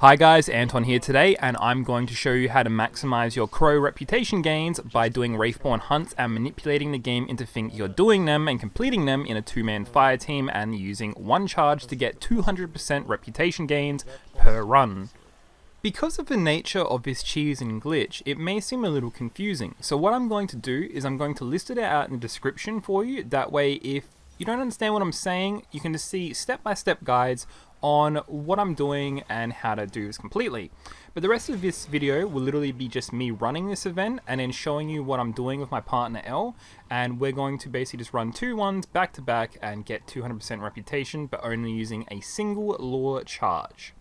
Hi guys, Anton here today, and I'm going to show you how to maximize your crow reputation gains by doing Wraithborne hunts and manipulating the game into thinking you're doing them and completing them in a two-man fire team and using one charge to get 200% reputation gains per run. Because of the nature of this cheese and glitch, it may seem a little confusing, so what I'm going to do is I'm going to list it out in the description for you. That way, if you don't understand what I'm saying, you can just see step-by-step guides on what I'm doing and how to do this completely. But the rest of this video will literally be just me running this event and then showing you what I'm doing with my partner L, and we're going to basically just run 2-1s back to back and get 200% reputation, but only using a single lure charge.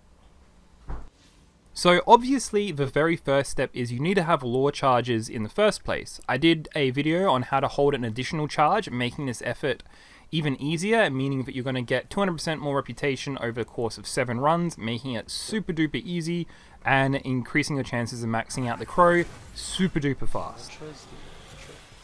So obviously the very first step is you need to have lure charges in the first place. I did a video on how to hold an additional charge, making this effort even easier, meaning that you're going to get 200% more reputation over the course of 7 runs, making it super duper easy and increasing your chances of maxing out the crow super duper fast.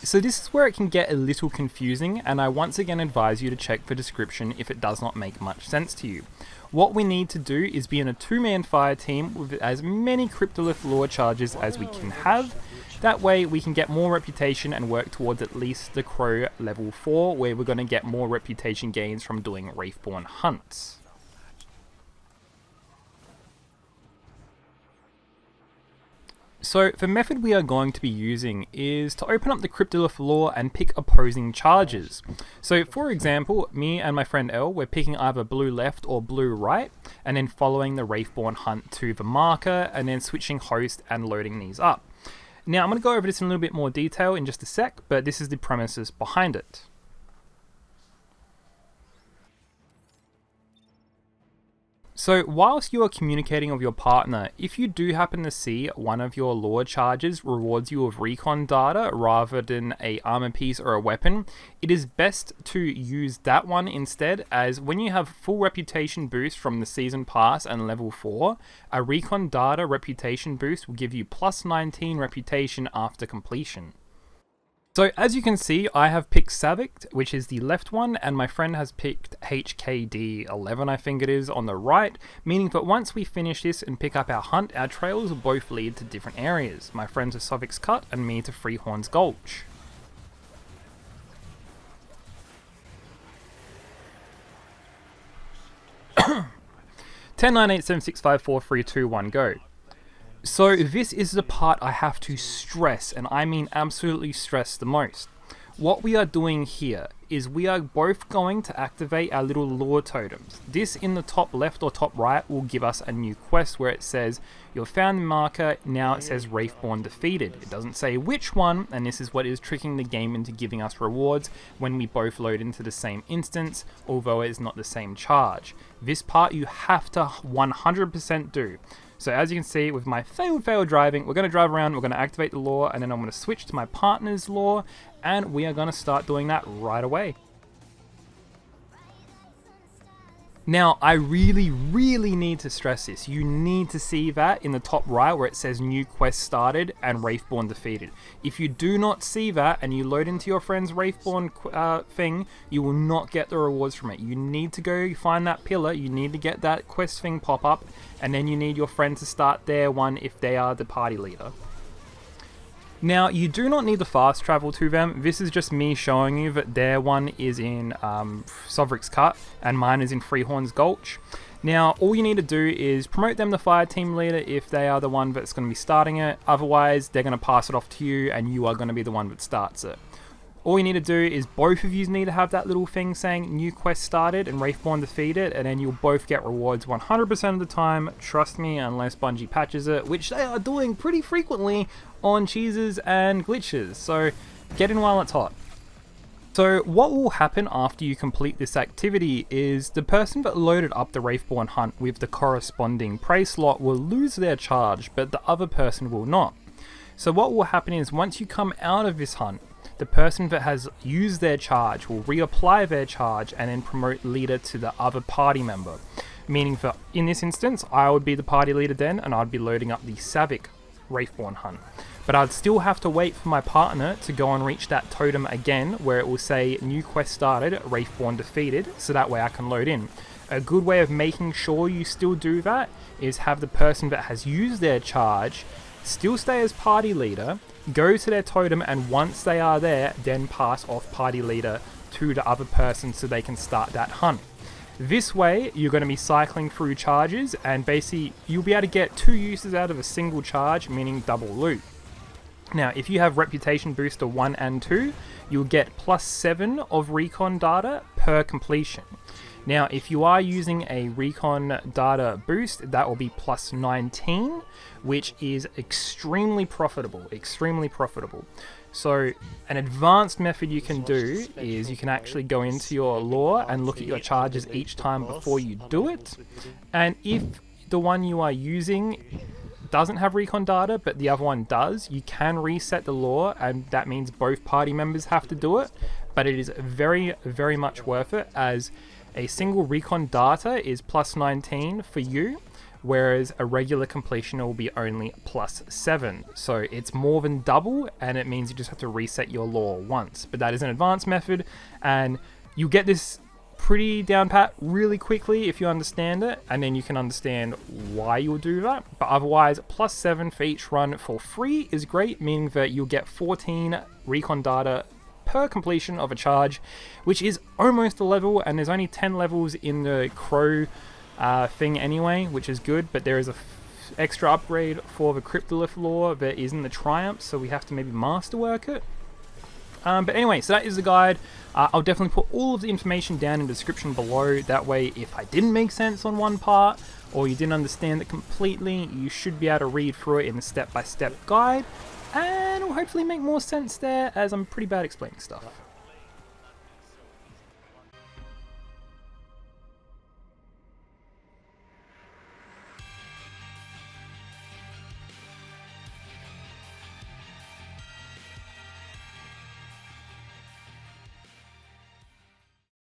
So this is where it can get a little confusing, and I once again advise you to check the description if it does not make much sense to you. What we need to do is be in a 2-man fire team with as many Cryptolith lure charges as we can have. That way we can get more reputation and work towards at least the crow level 4, where we're going to get more reputation gains from doing Wraithborne hunts. So the method we are going to be using is to open up the Cryptolith lore and pick opposing charges. So for example, me and my friend L, we're picking either blue left or blue right, and then following the Wraithborne hunt to the marker, and then switching host and loading these up. Now I'm going to go over this in a little bit more detail in just a sec, but this is the premises behind it. So whilst you are communicating with your partner, if you do happen to see one of your lure charges rewards you with Recon data rather than a armor piece or a weapon, it is best to use that one instead, as when you have full reputation boost from the season pass and level 4, a Recon data reputation boost will give you plus 19 reputation after completion. So as you can see, I have picked Savek, which is the left one, and my friend has picked HKD11, I think it is, on the right, meaning that once we finish this and pick up our hunt, our trails will both lead to different areas. My friend to Savek's Cut and me to Freehorn's Gulch. Ten, 9, 8, 7, 6, 5, 4, 3, 2, 1, go. So this is the part I have to stress, and I mean absolutely stress the most. What we are doing here is we are both going to activate our little lure totems. This in the top left or top right will give us a new quest where it says you found the marker, now it says Wraithborne defeated. It doesn't say which one, and this is what is tricking the game into giving us rewards when we both load into the same instance, although it is not the same charge. This part you have to 100% do. So as you can see, with my fail driving, we're going to drive around, we're going to activate the lure, and then I'm going to switch to my partner's lure, and we are going to start doing that right away. Now, I really need to stress this. You need to see that in the top right where it says new quest started and Wraithborne defeated. If you do not see that and you load into your friend's Wraithborne thing, you will not get the rewards from it. You need to go find that pillar, you need to get that quest thing pop up, and then you need your friend to start their one if they are the party leader. Now, you do not need to fast travel to them. This is just me showing you that their one is in Savek's Cut and mine is in Freehorn's Gulch. Now, all you need to do is promote them the fire team leader if they are the one that's going to be starting it. Otherwise, they're going to pass it off to you and you are going to be the one that starts it. All you need to do is both of you need to have that little thing saying new quest started and Wraithborne defeated, and then you'll both get rewards 100% of the time, trust me, unless Bungie patches it, which they are doing pretty frequently on cheeses and glitches, so get in while it's hot. So what will happen after you complete this activity is the person that loaded up the Wraithborne hunt with the corresponding prey slot will lose their charge, but the other person will not. So what will happen is once you come out of this hunt, the person that has used their charge will reapply their charge and then promote leader to the other party member. Meaning that in this instance, I would be the party leader then, and I'd be loading up the Savek Wraithborne hunt. But I'd still have to wait for my partner to go and reach that totem again, where it will say new quest started, Wraithborne defeated, so that way I can load in. a good way of making sure you still do that is have the person that has used their charge still stay as party leader, go to their totem, and once they are there, then pass off party leader to the other person so they can start that hunt. This way, you're going to be cycling through charges, and basically you'll be able to get 2 uses out of a single charge, meaning double loot. Now, if you have Reputation Booster 1 and 2, you'll get +7 of Recon data per completion. Now, if you are using a Recon data boost, that will be +19, which is extremely profitable, extremely profitable. So, an advanced method you can do is you can actually go into your lore and look at your charges each time before you do it. And if the one you are using doesn't have Recon data, but the other one does, you can reset the lore, and that means both party members have to do it. But it is very, very much worth it, as a single Recon data is +19 for you, whereas a regular completion will be only +7. So it's more than double, and it means you just have to reset your lore once. But that is an advanced method, and you get this pretty down pat really quickly if you understand it, and then you can understand why you'll do that. But otherwise, +7 for each run for free is great, meaning that you'll get 14 Recon data per completion of a charge, which is almost a level, and there's only 10 levels in the Crow thing anyway, which is good. But there is a extra upgrade for the Cryptolith lore that is in the Triumph, so we have to maybe masterwork it. But anyway, so that is the guide. I'll definitely put all of the information down in the description below. That way, if I didn't make sense on one part, or you didn't understand it completely, you should be able to read through it in a step-by-step guide, and it'll hopefully make more sense there, as I'm pretty bad explaining stuff.